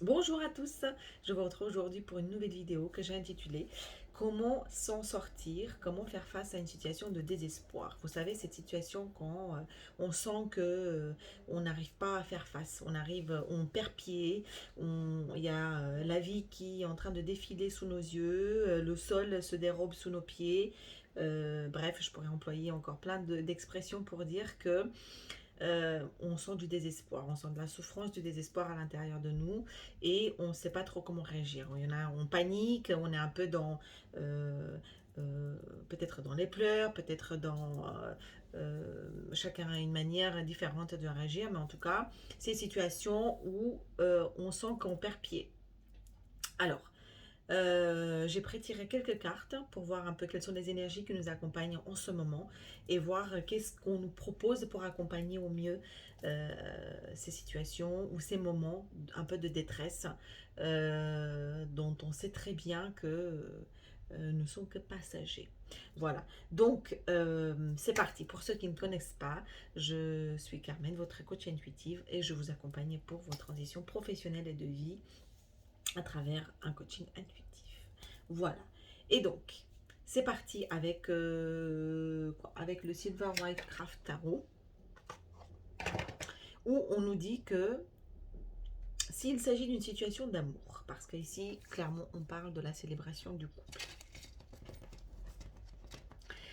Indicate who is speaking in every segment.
Speaker 1: Bonjour à tous, je vous retrouve aujourd'hui pour une nouvelle vidéo que j'ai intitulée Comment s'en sortir, comment faire face à une situation de désespoir. Vous savez, cette situation quand on sent que on n'arrive pas à faire face, on perd pied, il y a la vie qui est en train de défiler sous nos yeux, le sol se dérobe sous nos pieds. Bref, je pourrais employer encore plein d'expressions pour dire que on sent du désespoir, on sent de la souffrance, du désespoir à l'intérieur de nous et on ne sait pas trop comment réagir. Il y en a, on panique, on est un peu dans, euh, euh, peut-être dans les pleurs, peut-être dans, chacun a une manière différente de réagir, mais en tout cas, c'est une situation où on sent qu'on perd pied. Alors, j'ai prétiré quelques cartes pour voir un peu quelles sont les énergies qui nous accompagnent en ce moment et voir qu'est-ce qu'on nous propose pour accompagner au mieux ces situations ou ces moments un peu de détresse dont on sait très bien que ne sont que passagers. Voilà, donc c'est parti. Pour ceux qui ne connaissent pas, je suis Carmen, votre coach intuitive et je vous accompagne pour vos transitions professionnelles et de vie à travers un coaching intuitif. Voilà. Et donc, c'est parti avec, avec le Silver White Craft Tarot, où on nous dit que s'il s'agit d'une situation d'amour, parce qu'ici, clairement, on parle de la célébration du couple.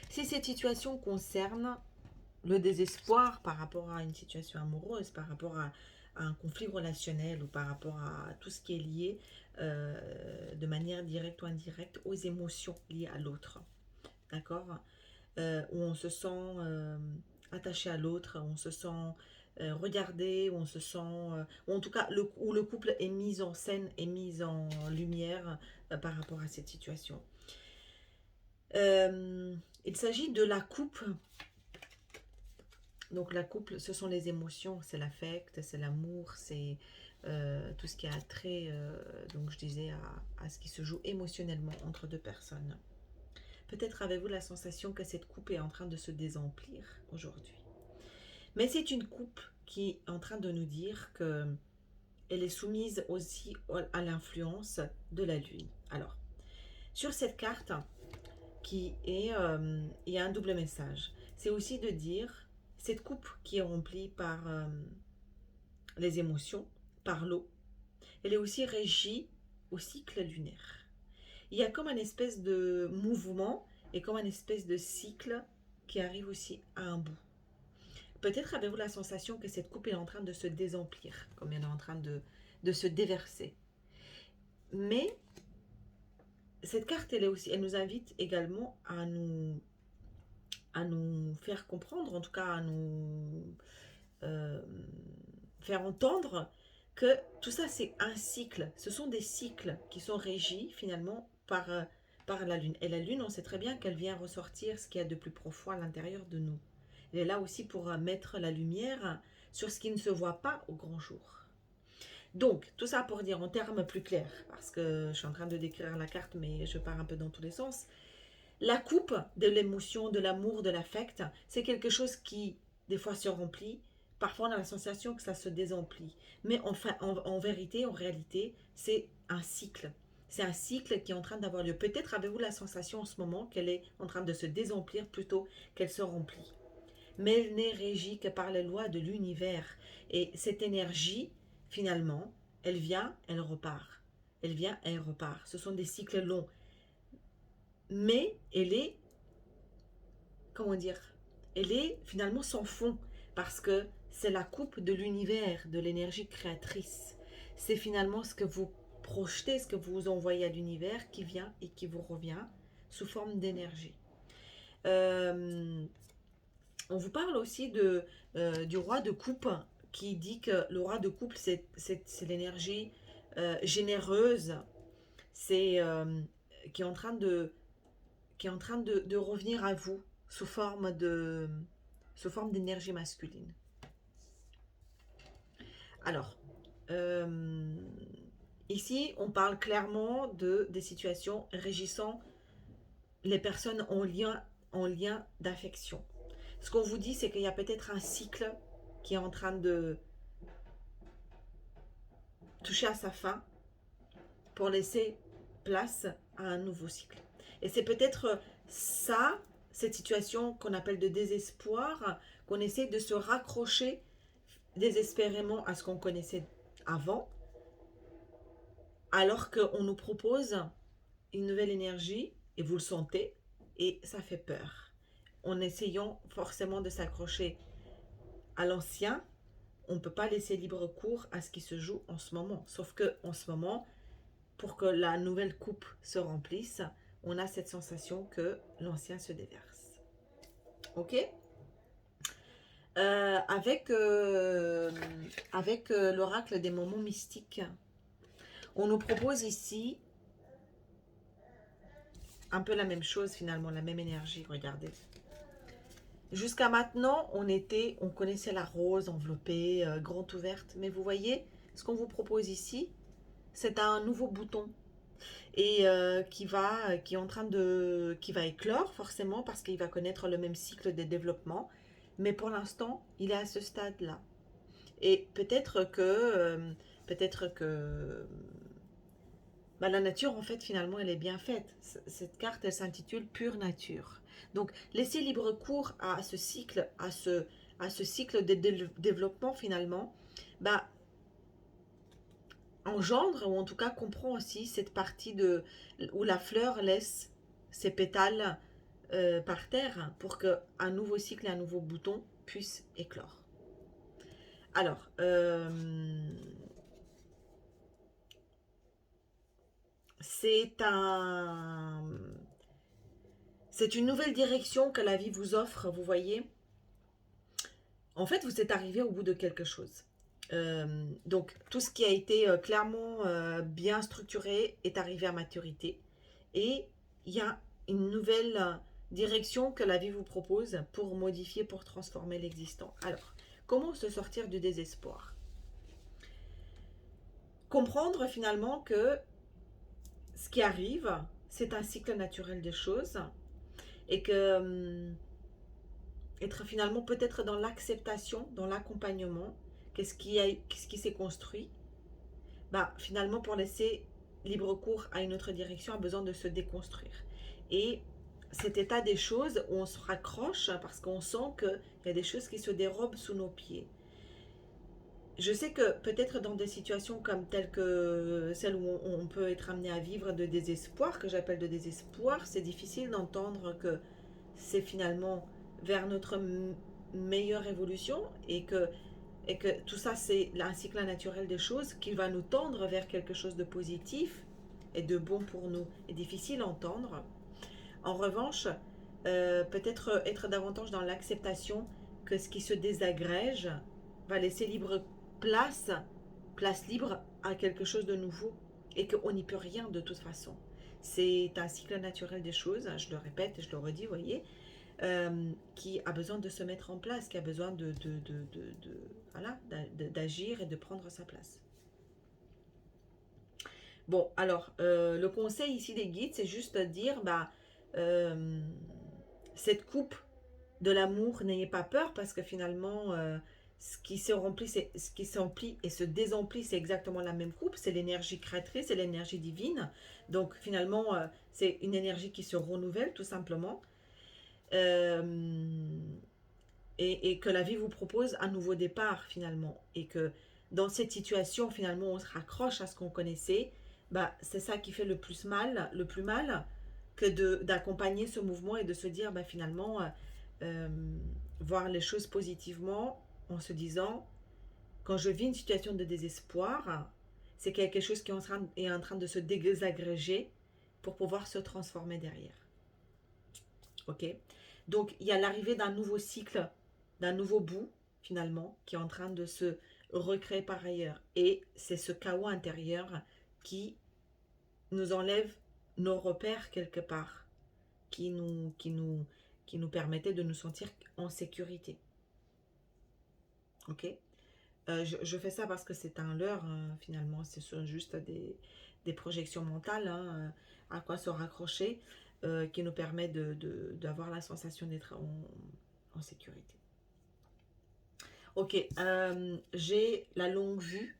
Speaker 1: Si cette situation concerne le désespoir par rapport à une situation amoureuse, par rapport à un conflit relationnel ou par rapport à tout ce qui est lié de manière directe ou indirecte aux émotions liées à l'autre. D'accord, où on se sent attaché à l'autre, où on se sent regardé, où on se sent, ou en tout cas où le couple est mis en scène, est mis en lumière par rapport à cette situation. Il s'agit de la coupe. Donc la couple, ce sont les émotions, c'est l'affect, c'est l'amour, c'est tout ce qui a trait, donc je disais, à ce qui se joue émotionnellement entre deux personnes. Peut-être avez-vous la sensation que cette coupe est en train de se désemplir aujourd'hui. Mais c'est une coupe qui est en train de nous dire que elle est soumise aussi à l'influence de la Lune. Alors, sur cette carte, il y a un double message. C'est aussi de dire, cette coupe qui est remplie par les émotions, par l'eau, elle est aussi régie au cycle lunaire. Il y a comme un espèce de mouvement et comme un espèce de cycle qui arrive aussi à un bout. Peut-être avez-vous la sensation que cette coupe est en train de se désemplir, comme elle est en train de se déverser. Mais cette carte, elle nous invite également à nous faire comprendre, en tout cas à nous euh, faire entendre que tout ça, c'est un cycle. Ce sont des cycles qui sont régis finalement par la Lune. Et la Lune, on sait très bien qu'elle vient ressortir ce qu'il y a de plus profond à l'intérieur de nous. Elle est là aussi pour mettre la lumière sur ce qui ne se voit pas au grand jour. Donc, tout ça pour dire en termes plus clairs, parce que je suis en train de décrire la carte, mais je pars un peu dans tous les sens. La coupe de l'émotion, de l'amour, de l'affect, c'est quelque chose qui, des fois, se remplit. Parfois, on a la sensation que ça se désemplit. Mais enfin, en vérité, en réalité, c'est un cycle. C'est un cycle qui est en train d'avoir lieu. Peut-être avez-vous la sensation en ce moment qu'elle est en train de se désemplir plutôt qu'elle se remplit. Mais elle n'est régie que par les lois de l'univers. Et cette énergie, finalement, elle vient, elle repart. Elle vient, elle repart. Ce sont des cycles longs. Mais elle est, comment dire, elle est finalement sans fond. Parce que c'est la coupe de l'univers, de l'énergie créatrice. C'est finalement ce que vous projetez, ce que vous envoyez à l'univers qui vient et qui vous revient sous forme d'énergie. Euh, On vous parle aussi du roi de coupe qui dit que le roi de coupe, c'est l'énergie généreuse, c'est qui est en train de revenir à vous sous forme d'énergie masculine. Alors, euh, ici, on parle clairement des situations régissant les personnes en lien d'affection. Ce qu'on vous dit, c'est qu'il y a peut-être un cycle qui est en train toucher à sa fin pour laisser place à un nouveau cycle. Et c'est peut-être ça, cette situation qu'on appelle de désespoir, qu'on essaie de se raccrocher désespérément à ce qu'on connaissait avant, alors qu'on nous propose une nouvelle énergie, et vous le sentez, et ça fait peur. En essayant forcément de s'accrocher à l'ancien, on ne peut pas laisser libre cours à ce qui se joue en ce moment. Sauf que en ce moment, pour que la nouvelle coupe se remplisse, on a cette sensation que l'ancien se déverse. Ok. Avec l'oracle des moments mystiques, on nous propose ici un peu la même chose finalement, la même énergie, regardez. Jusqu'à maintenant, on connaissait la rose enveloppée, grande ouverte, mais vous voyez, ce qu'on vous propose ici, c'est un nouveau bouton et qui va éclore forcément parce qu'il va connaître le même cycle de développement, mais pour l'instant, il est à ce stade-là. Et peut-être que bah, la nature, en fait, finalement, elle est bien faite. Cette carte, elle s'intitule Pure Nature. Donc, laisser libre cours à ce cycle, à ce cycle de développement, finalement, bah, engendre, ou en tout cas comprend aussi cette partie où la fleur laisse ses pétales par terre pour qu'un nouveau cycle et un nouveau bouton puissent éclore. Alors, c'est un... C'est une nouvelle direction que la vie vous offre, vous voyez. En fait, vous êtes arrivé au bout de quelque chose. Donc, tout ce qui a été clairement bien structuré est arrivé à maturité. Et il y a une nouvelle direction que la vie vous propose pour modifier, pour transformer l'existant. Alors, comment se sortir du désespoir? Comprendre finalement que ce qui arrive, c'est un cycle naturel des choses et que être finalement peut-être dans l'acceptation, dans l'accompagnement, qu'est-ce qui s'est construit, bah finalement pour laisser libre cours à une autre direction a besoin de se déconstruire. Et cet état des choses où on se raccroche parce qu'on sent qu'il y a des choses qui se dérobent sous nos pieds. Je sais que peut-être dans des situations comme telles que celles où on peut être amené à vivre de désespoir, que j'appelle de désespoir, c'est difficile d'entendre que c'est finalement vers notre meilleure évolution et que tout ça c'est un cycle naturel des choses qui va nous tendre vers quelque chose de positif et de bon pour nous. C'est difficile à entendre. En revanche, peut-être être davantage dans l'acceptation que ce qui se désagrège va laisser place, place libre à quelque chose de nouveau et qu'on n'y peut rien de toute façon. C'est un cycle naturel des choses, je le répète et je le redis, vous voyez, qui a besoin de se mettre en place, qui a besoin voilà, d'agir et de prendre sa place. Bon, alors, le conseil ici des guides, c'est juste de dire, bah, euh, cette coupe de l'amour, n'ayez pas peur parce que finalement, ce qui se remplit, ce qui s'emplit et se désemplit, c'est exactement la même coupe. C'est l'énergie créatrice, c'est l'énergie divine. Donc finalement, c'est une énergie qui se renouvelle tout simplement. Euh, et que la vie vous propose un nouveau départ finalement. Et que dans cette situation, finalement, on se raccroche à ce qu'on connaissait. Bah, c'est ça qui fait le plus mal, que d'accompagner ce mouvement et de se dire, bah, finalement, euh, voir les choses positivement en se disant, quand je vis une situation de désespoir, c'est quelque chose qui est en train de se désagréger pour pouvoir se transformer derrière. Ok. Donc il y a l'arrivée d'un nouveau cycle, d'un nouveau bout finalement, qui est en train de se recréer par ailleurs. Et c'est ce chaos intérieur qui nous enlève nos repères quelque part, qui nous, qui nous, qui nous permettait de nous sentir en sécurité. Ok. Je fais ça parce que c'est un leurre, finalement, ce sont juste des projections mentales, hein, à quoi se raccrocher, qui nous permet d'avoir la sensation d'être en sécurité. Ok, j'ai la longue vue.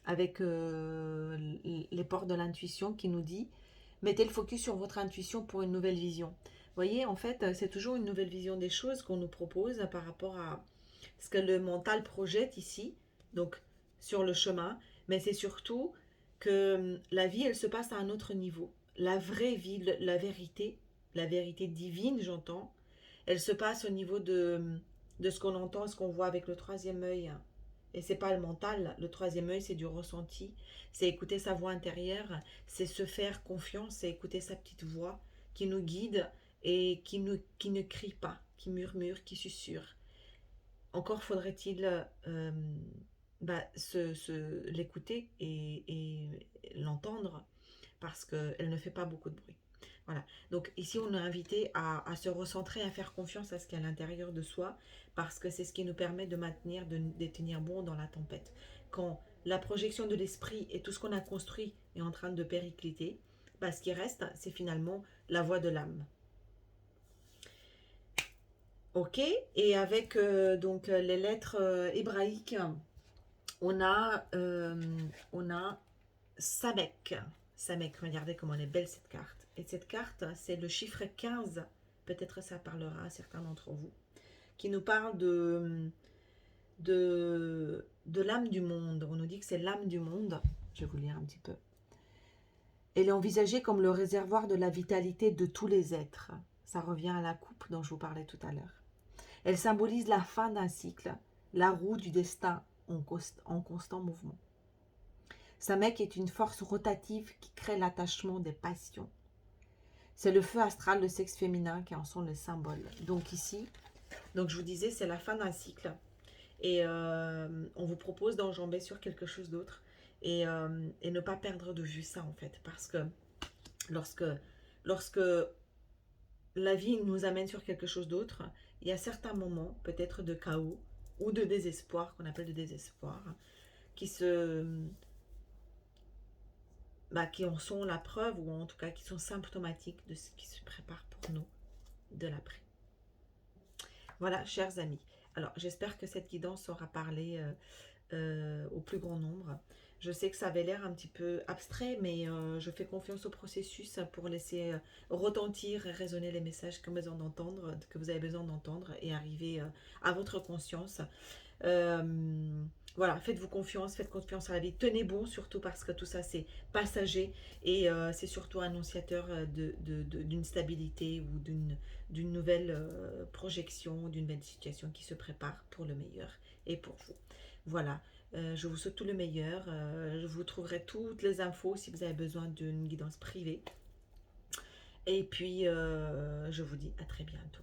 Speaker 1: avec les portes de l'intuition qui nous dit mettez le focus sur votre intuition pour une nouvelle vision. Vous voyez, en fait, c'est toujours une nouvelle vision des choses qu'on nous propose par rapport à ce que le mental projette ici, donc sur le chemin, mais c'est surtout que la vie, elle se passe à un autre niveau. La vraie vie, la vérité divine, j'entends, elle se passe au niveau de ce qu'on entend, ce qu'on voit avec le troisième œil. Et c'est pas le mental, le troisième œil, c'est du ressenti, c'est écouter sa voix intérieure, c'est se faire confiance, c'est écouter sa petite voix qui nous guide et qui ne crie pas, qui murmure, qui susurre. Encore faudrait-il l'écouter et l'entendre parce qu'elle ne fait pas beaucoup de bruit. Voilà. Donc ici, on est invité à se recentrer, à faire confiance à ce qu'il y a à l'intérieur de soi, parce que c'est ce qui nous permet de maintenir, de tenir bon dans la tempête. Quand la projection de l'esprit et tout ce qu'on a construit est en train de péricliter, bah, ce qui reste, c'est finalement la voix de l'âme. Ok, et avec donc les lettres hébraïques, on a, Samek. Samek, regardez comment elle est belle cette carte. Et cette carte, c'est le chiffre 15. Peut-être ça parlera à certains d'entre vous. Qui nous parle de l'âme du monde. On nous dit que c'est l'âme du monde. Je vais vous lire un petit peu. Elle est envisagée comme le réservoir de la vitalité de tous les êtres. Ça revient à la coupe dont je vous parlais tout à l'heure. Elle symbolise la fin d'un cycle, la roue du destin en constant mouvement. Samek est une force rotative qui crée l'attachement des passions. C'est le feu astral, le sexe féminin qui en sont le symbole. Donc ici, donc je vous disais, c'est la fin d'un cycle. Et on vous propose d'enjamber sur quelque chose d'autre. Et ne pas perdre de vue ça en fait. Parce que lorsque la vie nous amène sur quelque chose d'autre, il y a certains moments, peut-être de chaos ou de désespoir, qu'on appelle de désespoir, qui en sont la preuve, ou en tout cas qui sont symptomatiques de ce qui se prépare pour nous de l'après. Voilà, chers amis. Alors, j'espère que cette guidance aura parlé au plus grand nombre. Je sais que ça avait l'air un petit peu abstrait, mais je fais confiance au processus pour laisser retentir et résonner les messages que vous avez besoin d'entendre et arriver à votre conscience. Voilà, faites-vous confiance, faites confiance à la vie, tenez bon surtout parce que tout ça c'est passager et c'est surtout annonciateur d'une stabilité ou d'une nouvelle projection, d'une belle situation qui se prépare pour le meilleur et pour vous. Voilà, je vous souhaite tout le meilleur, je vous trouverai toutes les infos si vous avez besoin d'une guidance privée et puis je vous dis à très bientôt.